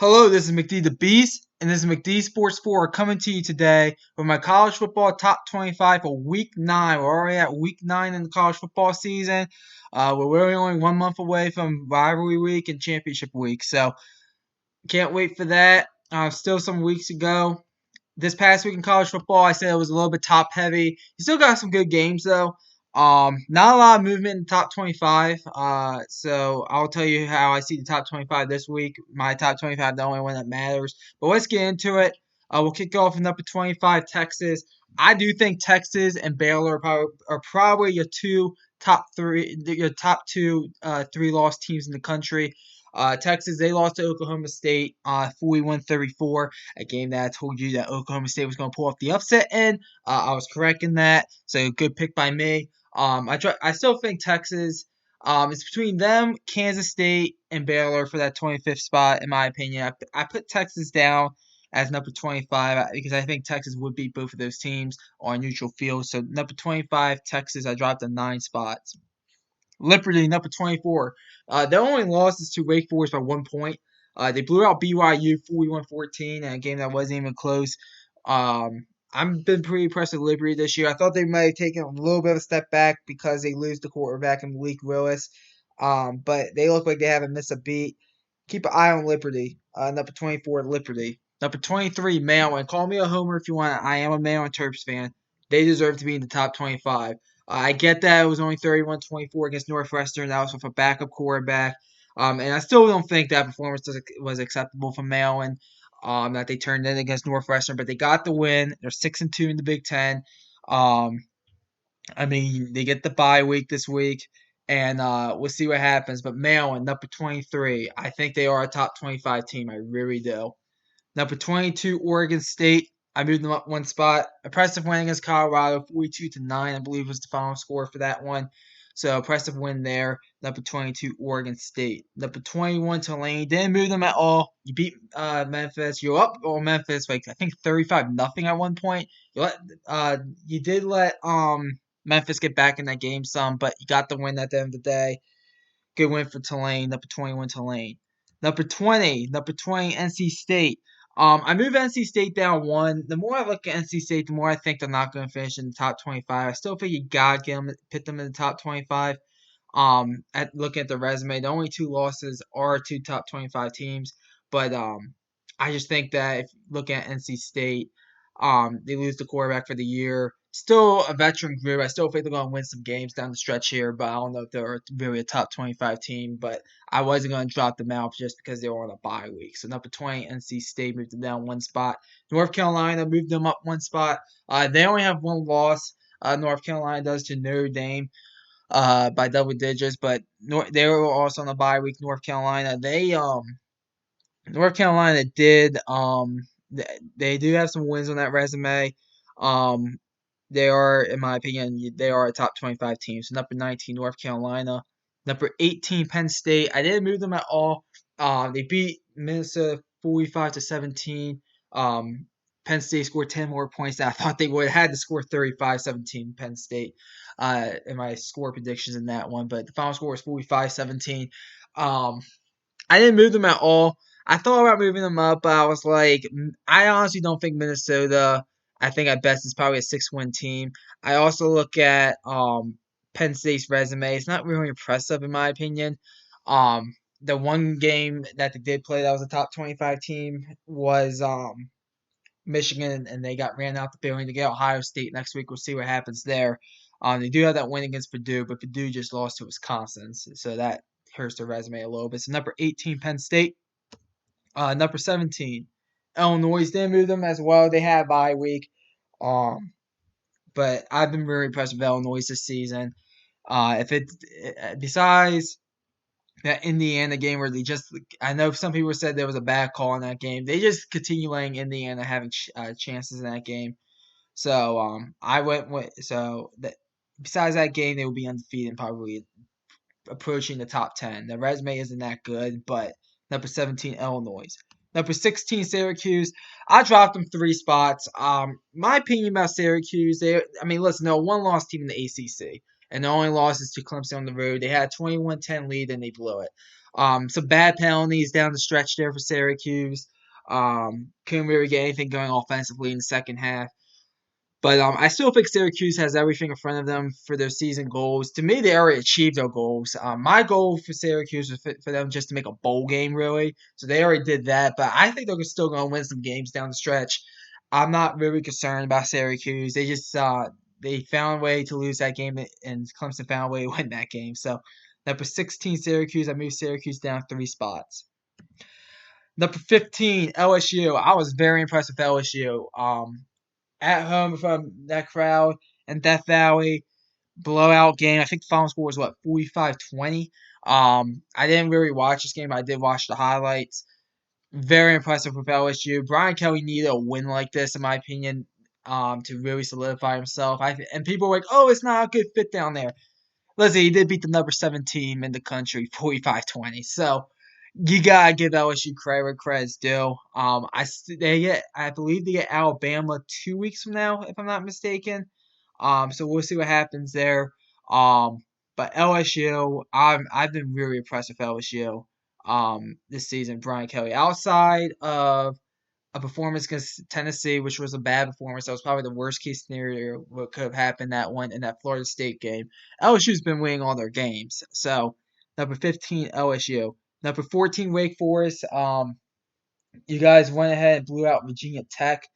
Hello, this is McD the Beast, and this is McD Sports 4 coming to you today with my college football top 25 for week 9. We're already at week 9 in the college football season. We're really only 1 month away from rivalry week and championship week, so can't wait for that. Still some weeks to go. This past week in college football, I said it was a little bit top heavy. You still got some good games though. Not a lot of movement in the top 25. So I'll tell you how I see the top 25 this week. My top 25, the only one that matters. But let's get into it. We'll kick off with number 25, Texas. I do think Texas and Baylor are probably your top two three lost teams in the country. Texas, they lost to Oklahoma State 41-34, a game that I told you that Oklahoma State was going to pull off the upset in. I was correct in that, so good pick by me. I still think Texas. It's between them, Kansas State, and Baylor for that 25th spot, in my opinion. I put Texas down as number 25 because I think Texas would beat both of those teams on neutral field. So number 25, Texas, I dropped them 9 spots. Liberty, number 24. Their only loss is to Wake Forest by 1 point. They blew out BYU 41-14 in a game that wasn't even close. I've been pretty impressed with Liberty this year. I thought they might have taken a little bit of a step back because they lose the quarterback in Malik Willis. But they look like they haven't missed a beat. Keep an eye on Liberty. Number 24, Liberty. Number 23, Maryland. Call me a homer if you want. I am a Maryland Terps fan. They deserve to be in the top 25. I get that it was only 31-24 against Northwestern. That was with a backup quarterback. And I still don't think that performance was acceptable from Maryland. That they turned in against Northwestern, but they got the win. They're 6-2 in the Big Ten. Um, they get the bye week this week, and we'll see what happens. But Maryland, number 23, I think they are a top 25 team. I really do. Number 22, Oregon State. I moved them up 1 spot. Impressive win against Colorado, 42-9, I believe was the final score for that one. So impressive win there. Number 22, Oregon State. Number 21, Tulane. Didn't move them at all. You beat Memphis. You're up on Memphis, like I think 35-0 at one point. You did let Memphis get back in that game some, but you got the win at the end of the day. Good win for Tulane. Number 21, Tulane. Number 20, NC State. I moved NC State down 1. The more I look at NC State, the more I think they're not going to finish in the top 25. I still think you gotta put them in the top 25. At looking at the resume, the only 2 losses are to top 25 teams, but I just think that if looking at NC State, they lose the quarterback for the year. Still a veteran group. I still think they're going to win some games down the stretch here, but I don't know if they're really a top 25 team. But I wasn't going to drop them out just because they were on a bye week. So number 20, NC State moved them down 1 spot. North Carolina moved them up 1 spot. They only have 1 loss. North Carolina does to Notre Dame by double digits, but they were also on a bye week. North Carolina did they do have some wins on that resume. Um, they are, in my opinion, they are a top 25 team. So number 19, North Carolina. Number 18, Penn State. I didn't move them at all. They beat Minnesota 45-17. Penn State scored 10 more points than I thought they would. Had to score 35-17, Penn State, in my score predictions in that one. But the final score was 45-17. I didn't move them at all. I thought about moving them up, but I was like, I honestly don't think Minnesota. I think at best it's probably a 6-win team. I also look at Penn State's resume. It's not really impressive in my opinion. The one game that they did play that was a top 25 team was Michigan, and they got ran out the building to get Ohio State next week. We'll see what happens there. They do have that win against Purdue, but Purdue just lost to Wisconsin, so that hurts their resume a little bit. So number 18, Penn State. Number 17, Illinois. They moved them as well. They had a bye week. But I've been really impressed with Illinois this season. If it besides that Indiana game where they just, I know some people said there was a bad call in that game. They just continue letting Indiana having chances in that game. So I went with besides that game they will be undefeated and probably approaching the top 10. The resume isn't that good, but number 17, Illinois. Number 16, Syracuse. I dropped them 3 spots. My opinion about Syracuse, listen, they're a one-loss team in the ACC, and the only loss is to Clemson on the road. They had a 21-10 lead, and they blew it. Some bad penalties down the stretch there for Syracuse. Couldn't really get anything going offensively in the second half. But I still think Syracuse has everything in front of them for their season goals. To me, they already achieved their goals. My goal for Syracuse was for them just to make a bowl game, really. So they already did that. But I think they're still going to win some games down the stretch. I'm not really concerned about Syracuse. They just they found a way to lose that game, and Clemson found a way to win that game. So number 16, Syracuse. I moved Syracuse down 3 spots. Number 15, LSU. I was very impressed with LSU. At home from that crowd in Death Valley. Blowout game. I think the final score was what, 45-20. I didn't really watch this game. I did watch the highlights. Very impressive with LSU. Brian Kelly needed a win like this, in my opinion, to really solidify himself. And people were like, "Oh, it's not a good fit down there." Listen, he did beat the number 7 team in the country, 45-20. So you gotta give LSU credit where credit's due. I believe they get Alabama 2 weeks from now, if I'm not mistaken. So we'll see what happens there. Um, but LSU, I've been really impressed with LSU. This season, Brian Kelly. Outside of a performance against Tennessee, which was a bad performance, that was probably the worst case scenario what could have happened that one in that Florida State game. LSU's been winning all their games. So number 15, LSU. Number 14, Wake Forest. You guys went ahead and blew out Virginia Tech.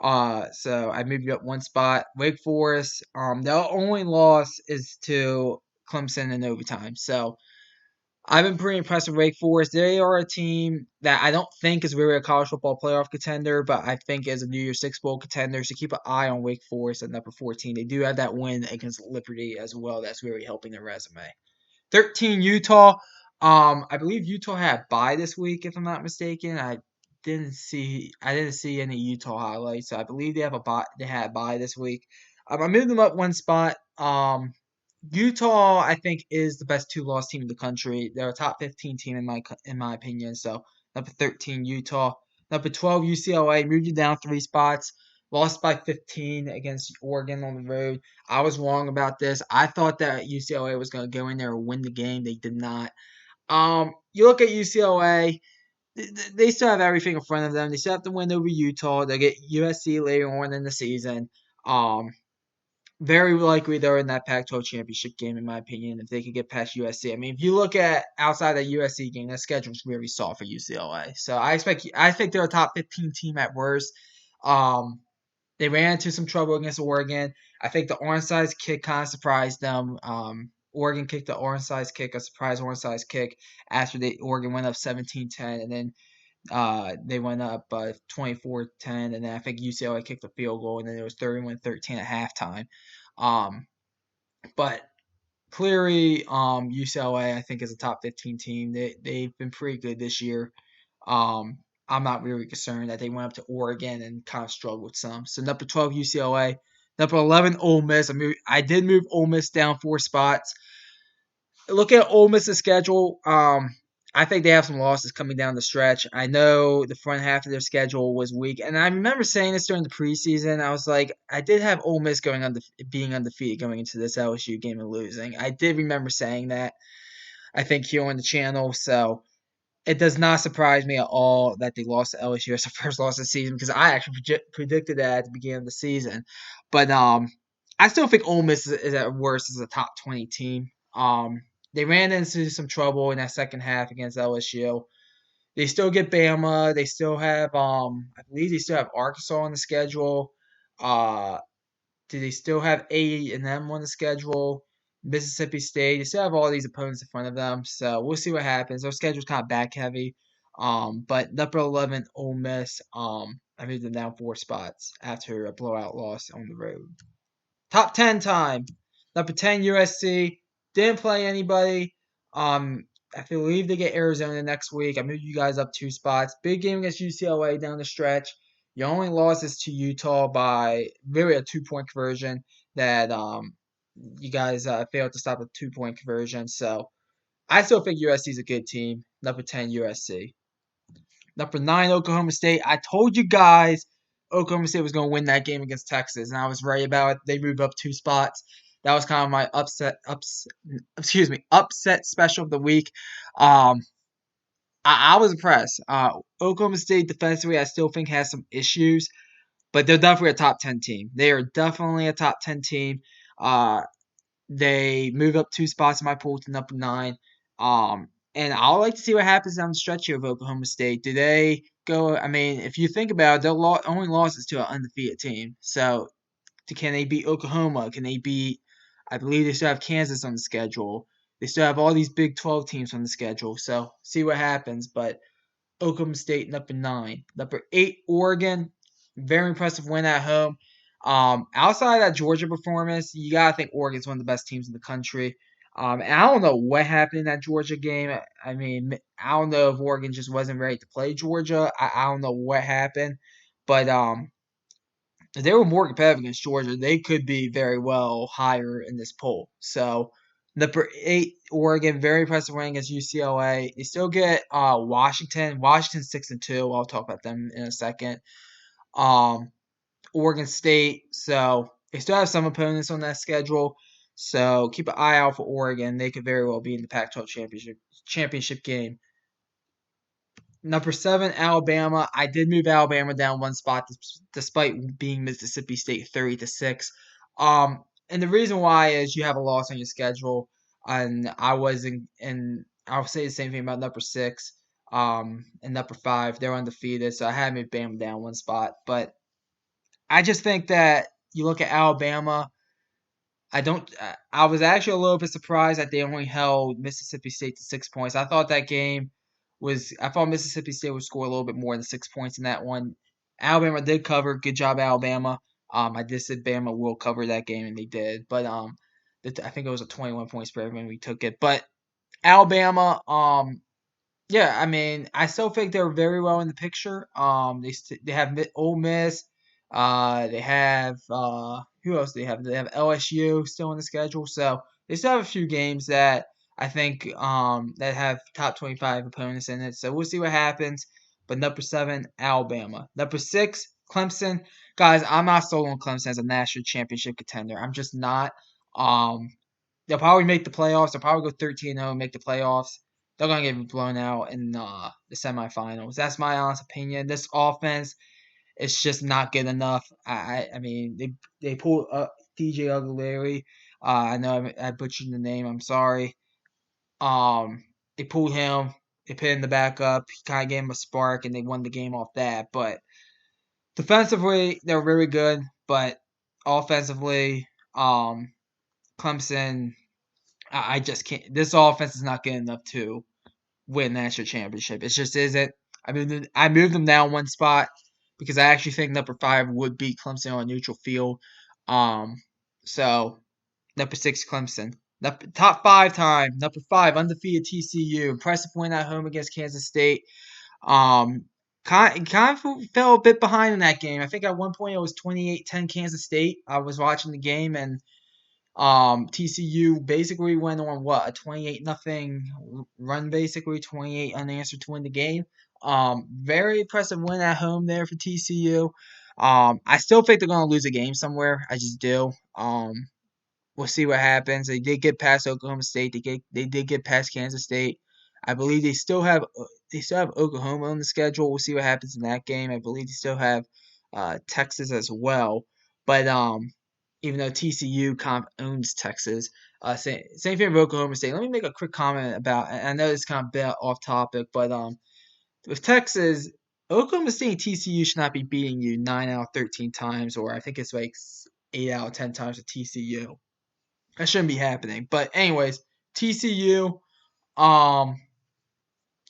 So I moved you up 1 spot. Wake Forest. The only loss is to Clemson in overtime. So I've been pretty impressed with Wake Forest. They are a team that I don't think is really a college football playoff contender, but I think is a New Year's Six Bowl contender. So keep an eye on Wake Forest at number 14. They do have that win against Liberty as well. That's really helping their resume. 13, Utah. I believe Utah had a bye this week, if I'm not mistaken. I didn't see any Utah highlights. So I believe they have a bye. They had a bye this week. I moved them up 1 spot. Utah, I think, is the best 2-loss team in the country. They're a top 15 team in my opinion. So number 13, Utah. Number 12, UCLA. Moved you down 3 spots. Lost by 15 against Oregon on the road. I was wrong about this. I thought that UCLA was going to go in there and win the game. They did not. You look at UCLA. They still have everything in front of them. They still have to win over Utah. They get USC later on in the season. Very likely they're in that Pac-12 championship game, in my opinion, if they could get past USC. I mean, if you look at outside that USC game, that schedule's really soft for UCLA. So I think they're a top 15 team at worst. They ran into some trouble against Oregon. I think the onside kick kind of surprised them. Oregon kicked the onside kick, a surprise onside kick after Oregon went up 17-10, and then they went up 24-10, and then I think UCLA kicked the field goal, and then it was 31-13 at halftime. But clearly, UCLA I think is a top 15 team. They've been pretty good this year. I'm not really concerned that they went up to Oregon and kind of struggled some. So number 12 UCLA, number 11 Ole Miss. I did move Ole Miss down 4 spots. Look at Ole Miss's schedule. I think they have some losses coming down the stretch. I know the front half of their schedule was weak, and I remember saying this during the preseason. I was like, I did have Ole Miss being undefeated going into this LSU game and losing. I did remember saying that. I think here on the channel, so it does not surprise me at all that they lost to LSU as the first loss of the season because I actually predicted that at the beginning of the season. But I still think Ole Miss is at worst as a top 20 team. They ran into some trouble in that second half against LSU. They still get Bama. They still have I believe they still have Arkansas on the schedule. Uh do they still have A&M on the schedule? Mississippi State. They still have all these opponents in front of them. So we'll see what happens. Their schedule's kind of back heavy. But number 11, Ole Miss. I moved them down 4 spots after a blowout loss on the road. Top 10 time. Number 10, USC. Didn't play anybody. I believe they get Arizona next week. I moved you guys up 2 spots. Big game against UCLA down the stretch. Your only loss is to Utah by really a 2-point conversion that you guys failed to stop a 2-point conversion. So I still think USC is a good team. Number 10, USC. Number 9, Oklahoma State. I told you guys Oklahoma State was going to win that game against Texas, and I was right about it. They moved up 2 spots. that was kind of my upset special of the week. Um, I was impressed. Oklahoma State defensively, I still think has some issues, but they're definitely a top 10 team. They are definitely a top 10 team. Uh, they move up 2 spots in my pool to number 9. And I'll like to see what happens down the stretch here of Oklahoma State. Do they go? I mean, if you think about it, their only losses to an undefeated team. So can they beat Oklahoma? Can they beat? I believe they still have Kansas on the schedule. They still have all these Big 12 teams on the schedule. So see what happens. But Oklahoma State number 9. Number 8, Oregon. Very impressive win at home. Outside of that Georgia performance, you gotta think Oregon's one of the best teams in the country. And I don't know what happened in that Georgia game. I mean, I don't know if Oregon just wasn't ready to play Georgia. I don't know what happened, but if they were more competitive against Georgia, they could be very well higher in this poll. So number 8, Oregon, very impressive win against UCLA. They still get Washington. Washington's 6-2. I'll talk about them in a second. Um, Oregon State. So they still have some opponents on that schedule. So keep an eye out for Oregon. They could very well be in the Pac-12 championship game. Number 7, Alabama. I did move Alabama down 1 spot despite being Mississippi State 30-6. And the reason why is you have a loss on your schedule, and I'll say the same thing about number 6. And number 5, they're undefeated, so I had moved Bama down 1 spot. But I just think that you look at Alabama. I don't. I was actually a little bit surprised that they only held Mississippi State to 6 points. I thought that game was. I thought Mississippi State would score a little bit more than 6 points in that one. Alabama did cover. Good job, Alabama. I just said Bama will cover that game, and they did. But I think it was a 21-point spread when we took it. But Alabama, yeah, I mean, I still think they're very well in the picture. They have Ole Miss. They have who else do they have? They have LSU still on the schedule, so they still have a few games that I think that have top 25 opponents in it. So we'll see what happens. But number 7, Alabama. Number 6, Clemson. Guys, I'm not sold on Clemson as a national championship contender. I'm just not. Um, they'll probably make the playoffs. They'll probably go 13-0 and make the playoffs. They're gonna get blown out in the semifinals. That's my honest opinion. This offense is just not good enough. I mean they pulled DJ Ugulari. I know I butchered the name. I'm sorry. They pulled him. They put him in the backup. He kind of gave him a spark, and they won the game off that. But defensively, they're very good. But offensively, Clemson, I just can't. This offense is not good enough to win national championship. It just isn't. I moved them down 1 spot because I actually think number 5 would beat Clemson on a neutral field. So number 6, Clemson. Top 5 time. Number 5, undefeated TCU. Impressive win at home against Kansas State. Kind of fell a bit behind in that game. I think at one point it was 28-10 Kansas State. I was watching the game and TCU basically went on a 28-0 run, basically 28 unanswered to win the game. Very impressive win at home there for TCU. I still think they're gonna lose a game somewhere. I just do. We'll see what happens. They did get past Oklahoma State. They did get past Kansas State. I believe they still have Oklahoma on the schedule. We'll see what happens in that game. I believe they still have Texas as well. But even though TCU kind of owns Texas, same thing with Oklahoma State. Let me make a quick comment about. I know it's kind of a bit off topic, but with Texas, Oklahoma State and TCU should not be beating you 9 out of 13 times, or I think it's like 8 out of 10 times with TCU. That shouldn't be happening. But anyways, TCU,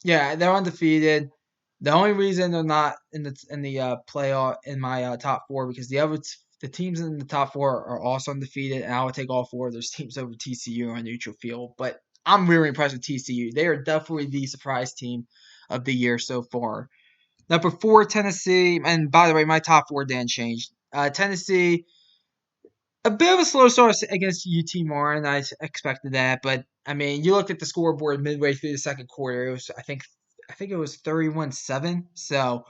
yeah, they're undefeated. The only reason they're not in the playoff in my top 4 because the teams in the top 4 are also undefeated, and I would take all 4 of those teams over TCU on neutral field. But I'm really impressed with TCU. They are definitely the surprise team of the year so far. Number 4, Tennessee, and by the way, my top 4 didn't change. Tennessee, a bit of a slow start against UT Martin. I expected that, but I mean, you looked at the scoreboard midway through the second quarter. It was I think it was 31-7. So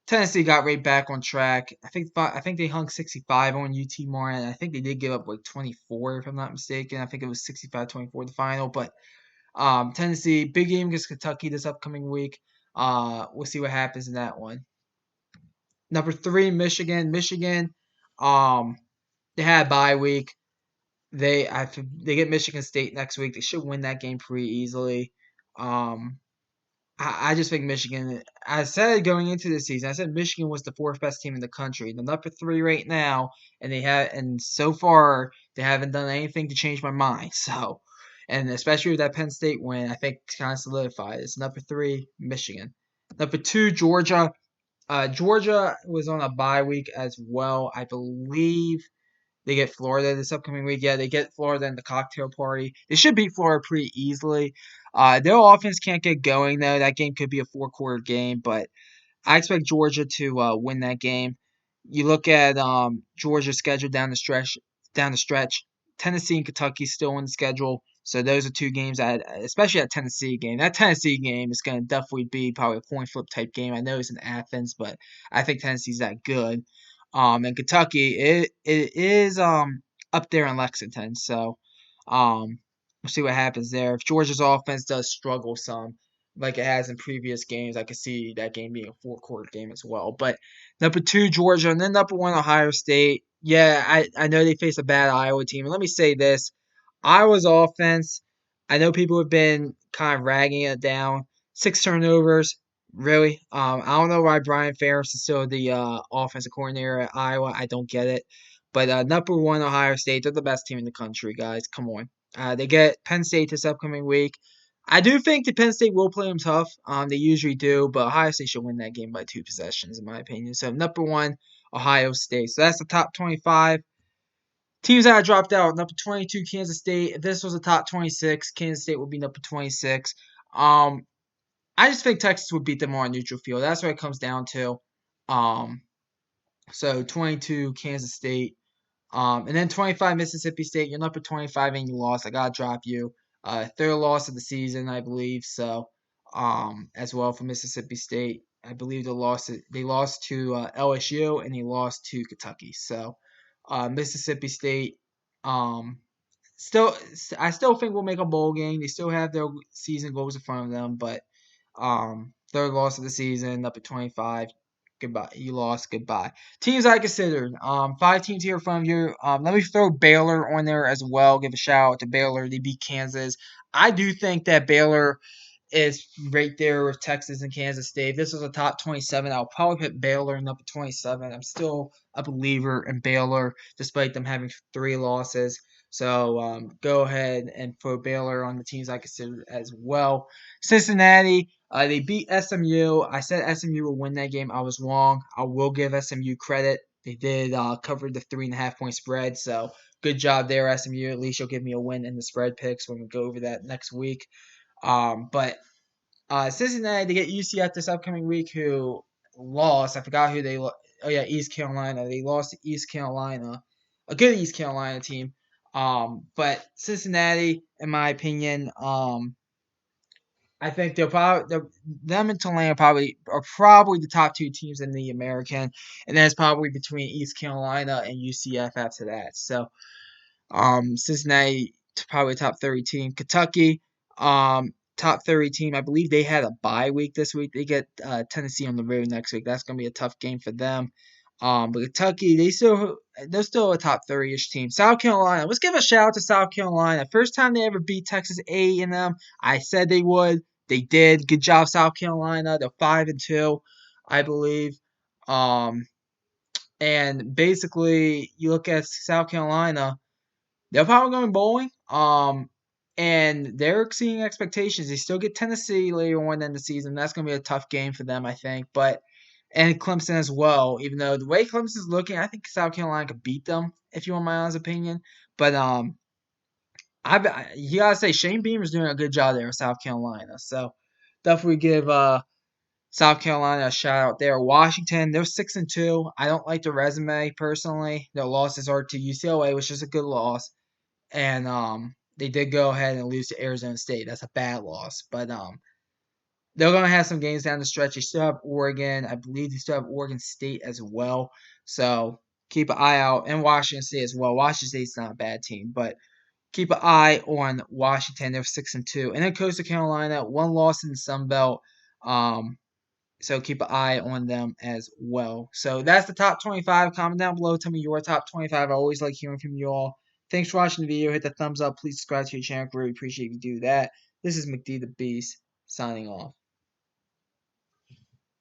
Tennessee got right back on track. I think they hung 65 on UT Martin. I think they did give up like 24 if I'm not mistaken. I think it was 65-24 the final. But Tennessee big game against Kentucky this upcoming week. We'll see what happens in that one. Number 3, Michigan. Michigan, um, they had a bye week. They get Michigan State next week. They should win that game pretty easily. Um, I just think Michigan. I said going into the season, I said Michigan was the 4th best team in the country. They're number 3 right now, and so far they haven't done anything to change my mind. So, and especially with that Penn State win, I think it's kind of solidified. It's number 3, Michigan. Number 2, Georgia. Georgia was on a bye week as well. I believe they get Florida this upcoming week. Yeah, they get Florida in the cocktail party. They should beat Florida pretty easily. Their offense can't get going though. That game could be a 4-quarter game, but I expect Georgia to win that game. You look at Georgia's schedule down the stretch. Down the stretch, Tennessee and Kentucky still on the schedule. So those are 2 games especially that Tennessee game. That Tennessee game is going to definitely be probably a coin flip type game. I know it's in Athens, but I think Tennessee's that good. And Kentucky, it is up there in Lexington. So we'll see what happens there. If Georgia's offense does struggle some, like it has in previous games, I could see that game being a 4-quarter game as well. But number 2, Georgia, and then number 1, Ohio State. Yeah, I know they face a bad Iowa team. And let me say this. Iowa's offense, I know people have been kind of ragging it down. 6 turnovers, really. I don't know why Brian Ferentz is still the offensive coordinator at Iowa. I don't get it. But number 1, Ohio State, they're the best team in the country, guys. Come on. They get Penn State this upcoming week. I do think that Penn State will play them tough. They usually do, but Ohio State should win that game by 2 possessions, in my opinion. So number 1, Ohio State. So that's the top 25. Teams that dropped out, number 22, Kansas State. If this was a top 26, Kansas State would be number 26. I just think Texas would beat them on neutral field. That's what it comes down to. Um, so 22, Kansas State. And then 25, Mississippi State. You're number 25 and you lost. I got to drop you. 3rd loss of the season, I believe. So, as well for Mississippi State. I believe they lost to LSU and they lost to Kentucky. So, Mississippi State, um, still, I still think we'll make a bowl game. They still have their season goals in front of them, but 3rd loss of the season, up at 25. Goodbye. You lost. Goodbye. Teams I considered. 5 teams here from you. Let me throw Baylor on there as well. Give a shout out to Baylor. They beat Kansas. I do think that Baylor is right there with Texas and Kansas State. If this was a top 27, I'll probably put Baylor in up at 27. I'm still a believer in Baylor, despite them having 3 losses. So go ahead and throw Baylor on the teams I consider as well. Cincinnati, they beat SMU. I said SMU will win that game. I was wrong. I will give SMU credit. They did cover the 3.5-point spread. So good job there, SMU. At least you'll give me a win in the spread picks when we go over that next week. But Cincinnati, they get UCF this upcoming week, who lost. I forgot who they lost. Oh, yeah, East Carolina. They lost to East Carolina, a good East Carolina team. But Cincinnati, in my opinion, I think them and Tulane are probably the top 2 teams in the American, and then it's probably between East Carolina and UCF after that. So, Cincinnati probably top 30 team. Kentucky, top 30 team. I believe they had a bye week this week. They get Tennessee on the road next week. That's gonna be a tough game for them. But Kentucky, they're still a top 30-ish team. South Carolina, let's give a shout out to South Carolina. First time they ever beat Texas A&M. I said they would. They did. Good job, South Carolina. They're 5-2, I believe. And basically, you look at South Carolina, they're probably going bowling. And they're exceeding expectations. They still get Tennessee later on in the season. That's going to be a tough game for them, I think. And Clemson as well. Even though the way Clemson's looking, I think South Carolina could beat them, if you want my honest opinion. But you gotta say Shane Beamer's doing a good job there in South Carolina. So definitely give South Carolina a shout out there. Washington, they're 6-2. I don't like the resume personally. Their losses are to UCLA, which is a good loss, and they did go ahead and lose to Arizona State. That's a bad loss, but they're going to have some games down the stretch. They still have Oregon. I believe they still have Oregon State as well. So keep an eye out. And Washington State as well. Washington State's not a bad team, but keep an eye on Washington. They're 6-2. And then Coastal Carolina, one loss in the Sun Belt. So keep an eye on them as well. So that's the top 25. Comment down below. Tell me your top 25. I always like hearing from you all. Thanks for watching the video. Hit the thumbs up. Please subscribe to your channel. Really appreciate if you do that. This is McD the Beast signing off.